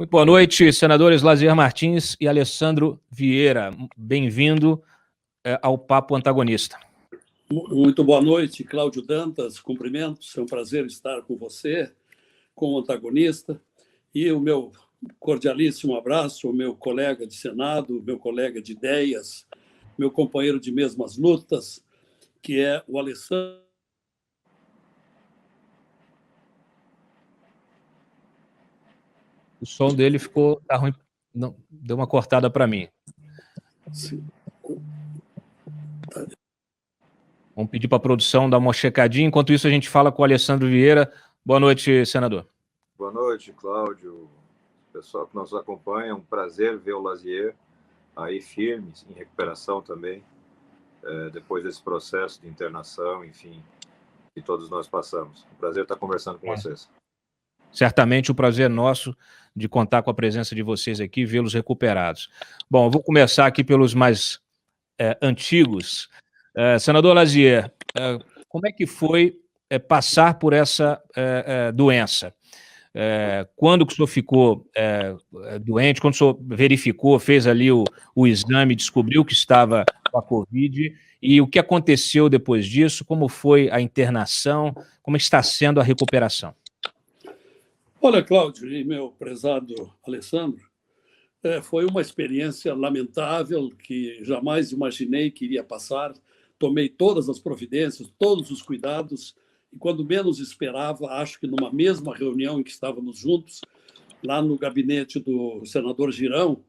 Muito boa noite, senadores Lazier Martins e Alessandro Vieira. Bem-vindo ao Papo Antagonista. Muito boa noite, Cláudio Dantas. Cumprimentos, é um prazer estar com você, com o antagonista. E o meu cordialíssimo abraço ao meu colega de Senado, meu colega de ideias, meu companheiro de mesmas lutas, que é o Alessandro. O som dele tá ruim, não, deu uma cortada para mim. Sim. Vamos pedir para a produção dar uma checadinha. Enquanto isso, a gente fala com o Alessandro Vieira. Boa noite, senador. Boa noite, Cláudio. Pessoal que nos acompanha, é um prazer ver o Lazier aí firme, em recuperação também, depois desse processo de internação, enfim, que todos nós passamos. Um prazer estar conversando com vocês. Certamente o prazer é nosso de contar com a presença de vocês aqui e vê-los recuperados. Bom, eu vou começar aqui pelos mais antigos. Senador Lazier, como é que foi passar por essa doença? Quando que o senhor ficou doente, quando o senhor verificou, fez ali o exame, descobriu que estava com a Covid, e o que aconteceu depois disso? Como foi a internação? Como está sendo a recuperação? Olha, Cláudio e meu prezado Alessandro, foi uma experiência lamentável que jamais imaginei que iria passar. Tomei todas as providências, todos os cuidados, e quando menos esperava, acho que numa mesma reunião em que estávamos juntos, lá no gabinete do senador Girão,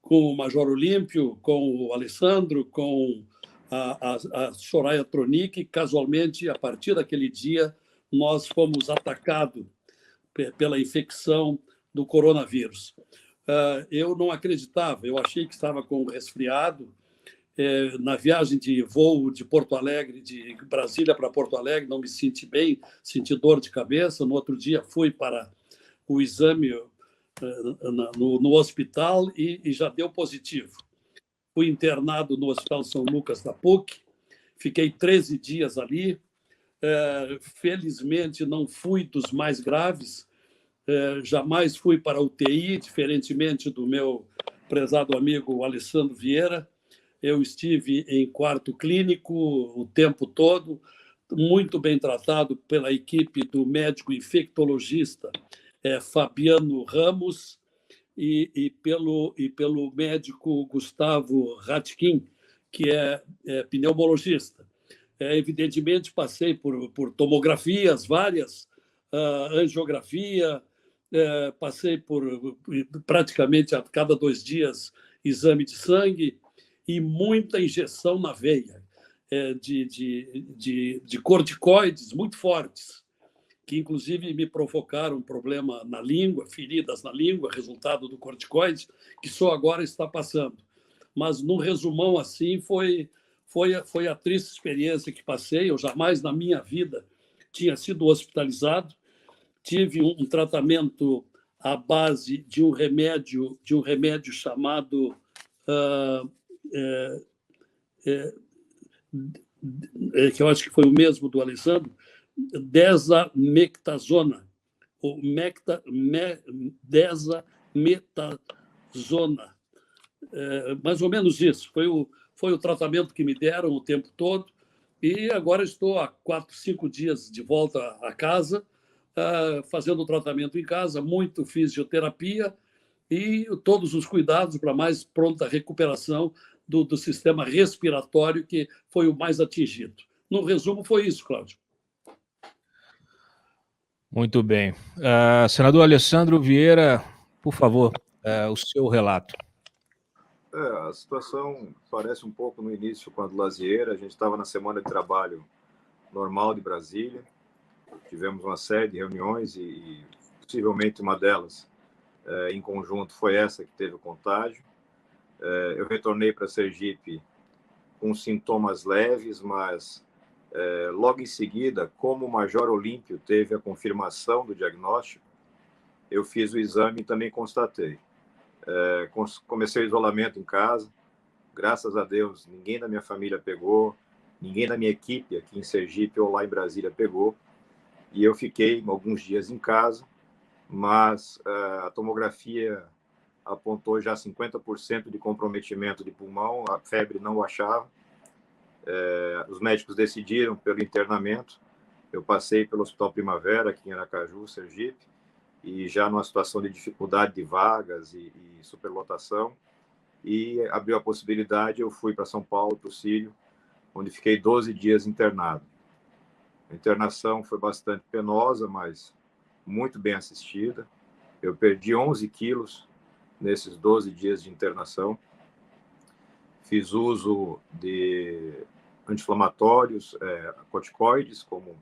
com o Major Olímpio, com o Alessandro, com a Soraya Tronic, casualmente, a partir daquele dia, nós fomos atacados pela infecção do coronavírus. Eu não acreditava, eu achei que estava com resfriado. Na viagem de voo de Porto Alegre, de Brasília para Porto Alegre, não me senti bem, senti dor de cabeça. No outro dia fui para o exame no hospital e já deu positivo. Fui internado no Hospital São Lucas da PUC, fiquei 13 dias ali. Felizmente não fui dos mais graves, jamais fui para a UTI, diferentemente do meu prezado amigo Alessandro Vieira. Eu estive em quarto clínico o tempo todo, muito bem tratado pela equipe do médico infectologista Fabiano Ramos e pelo médico Gustavo Ratkin, que é pneumologista. Evidentemente, passei por tomografias várias, angiografia, passei por praticamente a cada 2 dias exame de sangue e muita injeção na veia de corticoides muito fortes, que inclusive me provocaram um problema na língua, feridas na língua, resultado do corticoide, que só agora está passando. Mas, num resumão assim, foi a triste experiência que passei. Eu jamais na minha vida tinha sido hospitalizado. Tive um tratamento à base de um remédio chamado que eu acho que foi o mesmo do Alessandro, desamectasona, ou desametasona, mais ou menos isso. Foi o tratamento que me deram o tempo todo, e agora estou há 4, 5 dias de volta a casa, fazendo o tratamento em casa, muito fisioterapia e todos os cuidados para mais pronta recuperação do sistema respiratório, que foi o mais atingido. No resumo, foi isso, Cláudio. Muito bem. Senador Alessandro Vieira, por favor, o seu relato. A situação parece um pouco no início com a do Lazier. A gente estava na semana de trabalho normal de Brasília, tivemos uma série de reuniões e possivelmente uma delas, em conjunto, foi essa que teve o contágio. Eu retornei para Sergipe com sintomas leves, mas logo em seguida, como o Major Olímpio teve a confirmação do diagnóstico, eu fiz o exame e também constatei. Comecei o isolamento em casa, graças a Deus ninguém da minha família pegou, ninguém da minha equipe aqui em Sergipe ou lá em Brasília pegou, e eu fiquei alguns dias em casa, mas a tomografia apontou já 50% de comprometimento de pulmão, a febre não baixava. Os médicos decidiram pelo internamento. Eu passei pelo Hospital Primavera, aqui em Aracaju, Sergipe, e já numa situação de dificuldade de vagas e superlotação, e abriu a possibilidade, eu fui para São Paulo, para o Sírio, onde fiquei 12 dias internado. A internação foi bastante penosa, mas muito bem assistida. Eu perdi 11 quilos nesses 12 dias de internação. Fiz uso de anti-inflamatórios, corticoides, como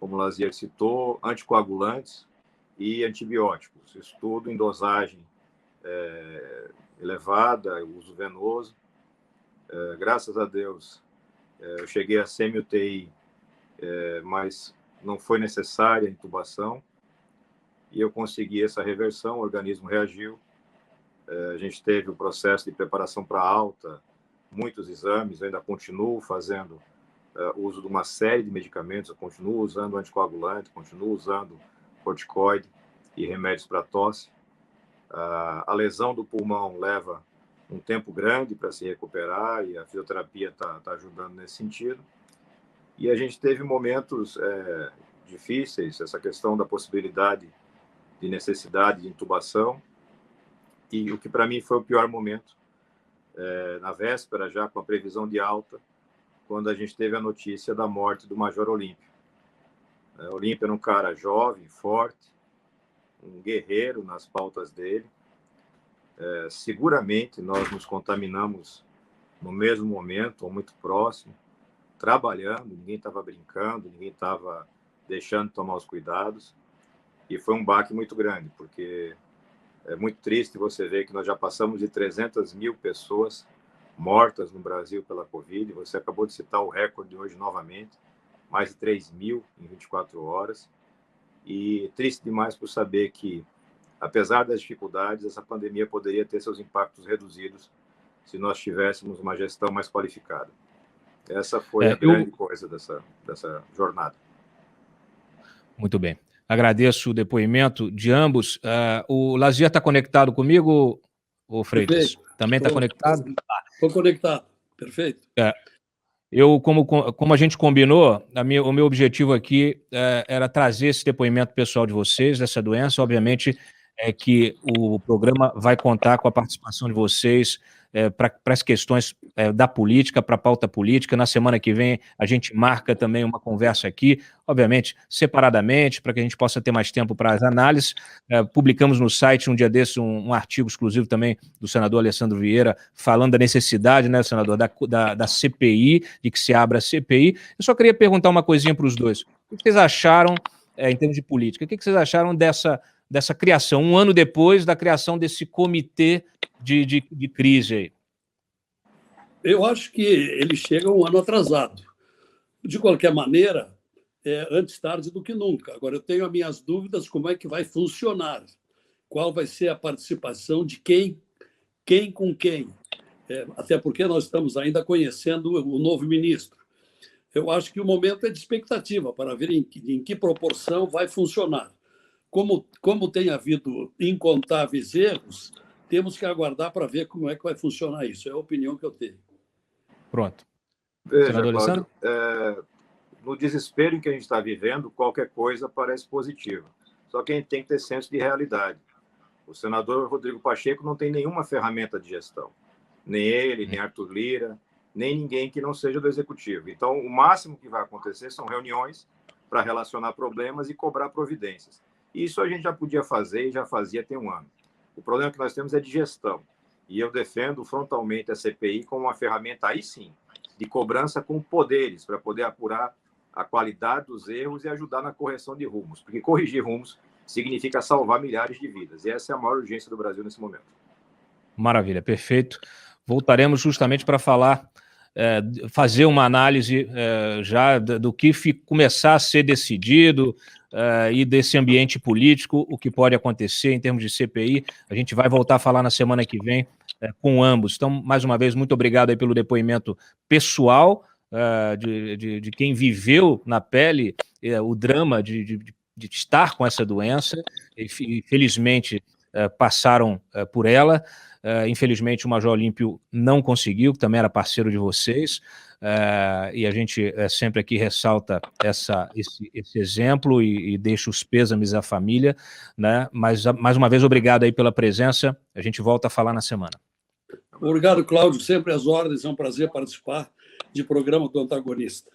o Lazier citou, anticoagulantes e antibióticos. Isso tudo em dosagem elevada, uso venoso. Graças a Deus, eu cheguei a semi-UTI, mas não foi necessária a intubação, e eu consegui essa reversão, o organismo reagiu. A gente teve o processo de preparação para alta, muitos exames, eu ainda continuo fazendo uso de uma série de medicamentos, eu continuo usando anticoagulante, continuo usando corticoide e remédios para tosse. A lesão do pulmão leva um tempo grande para se recuperar, e a fisioterapia está ajudando nesse sentido. E a gente teve momentos difíceis, essa questão da possibilidade de necessidade de intubação, e o que para mim foi o pior momento, na véspera, já com a previsão de alta, quando a gente teve a notícia da morte do Major Olímpio. Olímpio era um cara jovem, forte, um guerreiro nas pautas dele. Seguramente nós nos contaminamos no mesmo momento, ou muito próximo, trabalhando, ninguém estava brincando, ninguém estava deixando de tomar os cuidados, e foi um baque muito grande, porque é muito triste você ver que nós já passamos de 300 mil pessoas mortas no Brasil pela Covid. Você acabou de citar o recorde hoje novamente, mais de 3 mil em 24 horas. E triste demais por saber que, apesar das dificuldades, essa pandemia poderia ter seus impactos reduzidos se nós tivéssemos uma gestão mais qualificada. Essa foi a grande coisa dessa jornada. Muito bem. Agradeço o depoimento de ambos. O Lazier está conectado comigo, o Freitas? Perfeito. Também está conectado? Estou conectado. Perfeito. Eu, como a gente combinou, o meu objetivo aqui era trazer esse depoimento pessoal de vocês, dessa doença. Obviamente, que o programa vai contar com a participação de vocês para as questões da política, para a pauta política. Na semana que vem, a gente marca também uma conversa aqui, obviamente, separadamente, para que a gente possa ter mais tempo para as análises. Publicamos no site, um dia desses, um artigo exclusivo também do senador Alessandro Vieira, falando da necessidade, né, senador, da CPI, de que se abra a CPI. Eu só queria perguntar uma coisinha para os dois. O que vocês acharam, em termos de política, o que vocês acharam dessa criação, um ano depois da criação desse comitê de crise aí? Eu acho que ele chega um ano atrasado. De qualquer maneira, antes tarde do que nunca. Agora, eu tenho as minhas dúvidas como é que vai funcionar, qual vai ser a participação de quem com quem, até porque nós estamos ainda conhecendo o novo ministro. Eu acho que o momento é de expectativa para ver em que proporção vai funcionar. Como tem havido incontáveis erros, temos que aguardar para ver como é que vai funcionar isso. É a opinião que eu tenho. Pronto. Veja, Cláudio, no desespero em que a gente está vivendo, qualquer coisa parece positiva. Só que a gente tem que ter senso de realidade. O senador Rodrigo Pacheco não tem nenhuma ferramenta de gestão. Nem ele, nem Arthur Lira, nem ninguém que não seja do executivo. Então, o máximo que vai acontecer são reuniões para relacionar problemas e cobrar providências. Isso a gente já podia fazer e já fazia tem um ano. O problema que nós temos é de gestão. E eu defendo frontalmente a CPI como uma ferramenta, aí sim, de cobrança com poderes, para poder apurar a qualidade dos erros e ajudar na correção de rumos. Porque corrigir rumos significa salvar milhares de vidas. E essa é a maior urgência do Brasil nesse momento. Maravilha, perfeito. Voltaremos justamente para falar, fazer uma análise já do que começar a ser decidido e desse ambiente político, o que pode acontecer em termos de CPI. A gente vai voltar a falar na semana que vem com ambos. Então, mais uma vez, muito obrigado aí pelo depoimento pessoal de quem viveu na pele o drama de estar com essa doença, e felizmente passaram por ela. Infelizmente o Major Olímpio não conseguiu, que também era parceiro de vocês, e a gente sempre aqui ressalta esse exemplo e deixa os pêsames à família, né? Mas, mais uma vez, obrigado aí pela presença, a gente volta a falar na semana. Obrigado, Cláudio, sempre às ordens, é um prazer participar de programa do Antagonista.